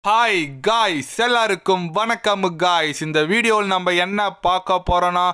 Hi guys, எல்லாருக்கும் வணக்கம் guys. இந்த வீடியோவில் நம்ம என்ன பார்க்க போகிறோன்னா,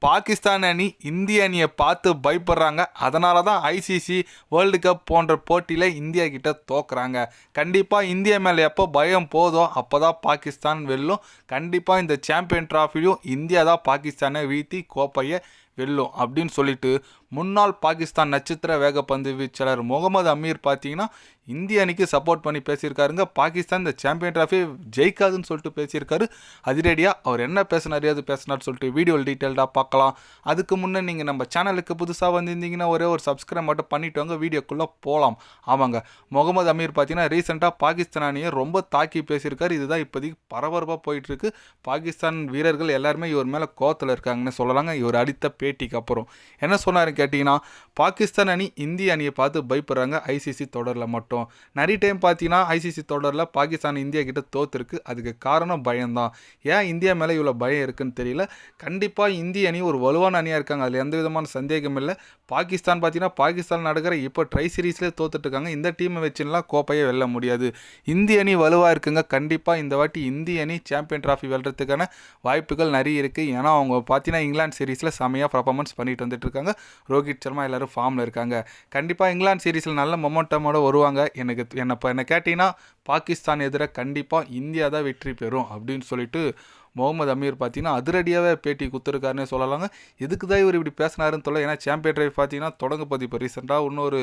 பாகிஸ்தான் அணி இந்திய அணியை பார்த்து பயப்படுறாங்க. அதனால தான் ஐசிசி வேர்ல்டு கப் போன்ற போட்டியில் இந்தியா கிட்ட தோக்குறாங்க. கண்டிப்பாக இந்தியா மேலே எப்போ பயம் போதோ அப்போ தான் பாகிஸ்தான் வெல்லும். கண்டிப்பாக இந்த சாம்பியன் ட்ராஃபிலையும் இந்தியா தான் பாகிஸ்தானை வீழ்த்தி கோப்பையை வெல்லும் அப்படின்னு சொல்லிட்டு முன்னாள் பாகிஸ்தான் நட்சத்திர வேகப்பந்து வீச்சாளர் முகமது அமீர் பார்த்தீங்கன்னா இந்திய அணிக்கு சப்போர்ட் பண்ணி பேசியிருக்காருங்க. பாகிஸ்தான் இந்த சாம்பியன் ட்ராஃபி ஜெயிக்காதுன்னு சொல்லிட்டு பேசியிருக்காரு. அதிரடியாக அவர் என்ன பேசினார் பேசினார் சொல்லிட்டு வீடியோவில் டீட்டெயில்டாக பார்க்கலாம். அதுக்கு முன்னே நீங்கள் நம்ம சேனலுக்கு புதுசாக வந்திருந்தீங்கன்னா ஒரே ஒரு சப்ஸ்கிரைப் மட்டும் பண்ணிவிட்டு வாங்க, வீடியோக்குள்ளே போகலாம். ஆமாங்க, முகமது அமீர் பார்த்தீங்கன்னா ரீசெண்டாக பாகிஸ்தான் அணியை ரொம்ப தாக்கி பேசியிருக்காரு. இதுதான் இப்போதைக்கு பரபரப்பாக போயிட்டுருக்கு. பாகிஸ்தான் வீரர்கள் எல்லாருமே இவர் மேலே கோவத்தில் இருக்காங்கன்னு சொல்லலாங்க. இவர் அடித்த பேட்டிக்கு அப்புறம் என்ன சொன்னார் கேட்டிங்கன்னா, பாகிஸ்தான் அணி இந்திய அணியை பார்த்து பயப்படுறாங்க ஐசிசி தொடரில் மட்டும். நிறைய டைம் பார்த்தீங்கன்னா ஐசிசி தொடரில் பாகிஸ்தான் இந்தியா கிட்ட தோத்துருக்கு. அதுக்கு காரணம் பயம்தான். ஏன் இந்தியா மேலே இவ்வளோ பயம் இருக்குன்னு தெரியல. கண்டிப்பாக இந்திய அணி ஒரு வலுவான அணியாக இருக்காங்க, அதில் எந்த விதமான சந்தேகம் இல்லை. பாகிஸ்தான் பார்த்தீங்கன்னா பாகிஸ்தான் நடக்கிற இப்போ ட்ரை சீரீஸ்லேயே தோத்துட்ருக்காங்க. இந்த டீமை வச்சுலாம் கோப்பையை வெல்ல முடியாது. இந்திய அணி வலுவாக இருக்குங்க. கண்டிப்பாக இந்த வாட்டி இந்திய அணி சாம்பியன் ட்ராஃபி வெல்றதுக்கான வாய்ப்புகள் நிறைய இருக்குது. ஏன்னா அவங்க பார்த்தீங்கன்னா இங்கிலாந்து சீரீஸில் செமையாக பர்ஃபார்மன்ஸ் பண்ணிட்டு வந்துட்டுருக்காங்க. ரோஹித் சர்மா எல்லோரும் ஃபார்மில் இருக்காங்க. கண்டிப்பாக இங்கிலாந்து சீரீஸில் நல்ல மொமெண்டமோட வருவாங்க. என்ன கேட்டிங்கன்னா பாகிஸ்தான் எதிராக கண்டிப்பாக இந்தியா தான் வெற்றி பெறும் அப்படின்னு சொல்லிட்டு முகமது அமீர் பார்த்தீங்கன்னா அதிரடியாகவே பேட்டி கொடுத்துருக்காருன்னே சொல்லலாங்க. எதுக்கு தான் இவர் இப்படி பேசினாருன்னு சொல்ல, ஏன்னா சாம்பியன் ட்ரைவ் பார்த்தீங்கன்னா தொடங்க போது இப்போ ரீசெண்டாக இன்னொரு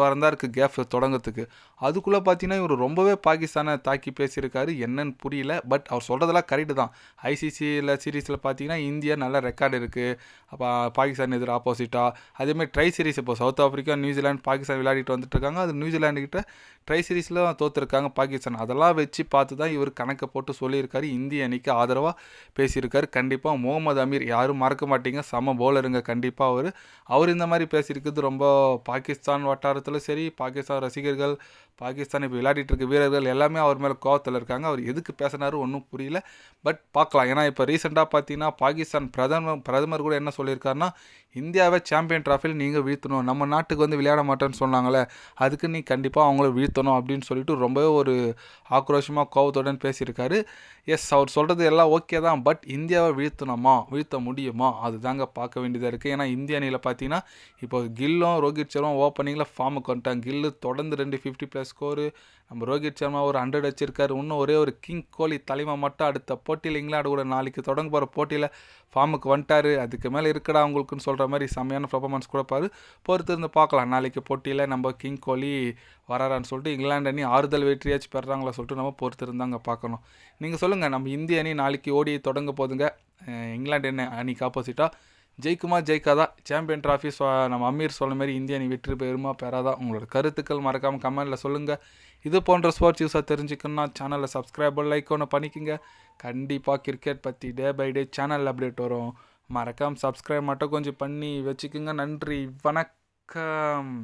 வாரம் தான் இருக்குது கேப் தொடங்கத்துக்கு. அதுக்குள்ளே பார்த்தீங்கன்னா இவர் ரொம்பவே பாகிஸ்தானை தாக்கி பேசியிருக்காரு. என்னன்னு புரியல. பட் அவர் சொல்கிறதெல்லாம் கரெக்டு தான். ஐசிசியில் சீரீஸில் பார்த்தீங்கன்னா இந்தியா நல்ல ரெக்கார்டு இருக்குது. அப்போ பாகிஸ்தான் எதிர் ஆப்போசிட்டாக அதேமாதிரி ட்ரை சீரீஸ் இப்போ சவுத் ஆஃப்ரிக்கா நியூசிலாந்து பாகிஸ்தான் விளையாடிட்டு வந்துட்டுருக்காங்க. அது நியூசிலாண்டுக்கிட்ட ட்ரை சீரீஸில் தோற்றுருக்காங்க பாகிஸ்தான். அதெல்லாம் வச்சு பார்த்து தான் இவர் கணக்கை போட்டு சொல்லியிருக்காரு. இந்திய அணிக்கு ஆதரவாக பேசியிருக்காரு. கண்டிப்பாக முகமது அமீர் யாரும் மறக்க மாட்டீங்க, செம பவுலருங்க. கண்டிப்பாக அவர் இந்த மாதிரி பேசியிருக்கிறது ரொம்ப பாகிஸ்தான் வட்டாரத்தில் சரி, பாகிஸ்தான் ரசிகர்கள், பாகிஸ்தான் இப்போ விளையாடிட்டு இருக்க வீரர்கள் எல்லாமே அவர் மேலே கோவத்தில் இருக்காங்க. அவர் எதுக்கு பேசினாரு ஒன்றும் புரியல. பட் பார்க்கலாம். ஏன்னா இப்போ ரீசெண்டாக பார்த்தீங்கன்னா பாகிஸ்தான் பிரதமர் கூட என்ன சொல்லியிருக்காருன்னா, இந்தியாவை சாம்பியன் ட்ராஃபியில் நீங்கள் வீழ்த்தணும், நம்ம நாட்டுக்கு வந்து விளையாட மாட்டேன்னு சொன்னாங்களே, அதுக்கு நீ கண்டிப்பாக அவங்கள வீழ்த்தணும் அப்படின்னு சொல்லிட்டு ரொம்பவே ஒரு ஆக்ரோஷமாக கோவத்துடன் பேசியிருக்காரு. எஸ், அவர் சொல்கிறது எல்லாம் ஓகே தான். பட் இந்தியாவை வீழ்த்த முடியுமா, அதுதாங்க பார்க்க வேண்டியதாக இருக்குது. ஏன்னா இந்திய அணியில் பார்த்தீங்கன்னா இப்போ கில்லும் ரோஹித் சர்மா ஓப்பனிங்கில் ஃபார்முக்கு வந்துட்டாங்க. கில்லு தொடர்ந்து 250+ ஸ்கோரு, நம்ம ரோஹித் சர்மா ஒரு 100 வச்சிருக்காரு. இன்னும் ஒரே ஒரு கிங் கோலி தலைமை மட்டும் அடுத்த போட்டியில் இங்கிலாந்து கூட நாளைக்கு தொடங்க போகிற போட்டியில் ஃபார்முக்கு வந்துட்டார். அதுக்கு மேலே இருக்கடா அவங்களுக்குன்னு சொல்கிற மாதிரி செம்மையான பர்ஃபார்மன்ஸ் கொடுப்பாரு. பொறுத்து இருந்து பார்க்கலாம். நாளைக்கு போட்டியில் நம்ம கிங் கோலி வராரான்னு சொல்லிட்டு இங்கிலாந்து அணி ஆறுதல் வெற்றியாச்சு பெறாங்களா சொல்லிட்டு நம்ம பொறுத்து இருந்தாங்க பார்க்கணும். நீங்கள் சொல்லுங்கள், நம்ம இந்திய அணி நாளைக்கு ஓடியை தொடங்க போதுங்க. இங்கிலாந்து அணிக்கு ஆப்போசிட்டாக ஜெயிக்குமா ஜெயிக்காதா, சாம்பியன் ட்ராஃபி நம்ம அமீர் சொன்ன மாதிரி இந்திய அணி வெற்றி பெறுமா பெறாதா, உங்களோட கருத்துக்கள் மறக்காமல் கமெண்டில் சொல்லுங்கள். இது போன்ற ஸ்போர்ட்ஸ் நியூஸாக தெரிஞ்சுக்கணுன்னா சேனலில் சப்ஸ்கிரைப் லைக் ஒன்று பண்ணிக்கோங்க. கண்டிப்பாக கிரிக்கெட் பற்றி day by day channel update வரும். மறக்காமல் சப்ஸ்கிரைப் மட்டும் கொஞ்சம் பண்ணி வச்சுக்கோங்க. நன்றி, வணக்கம்.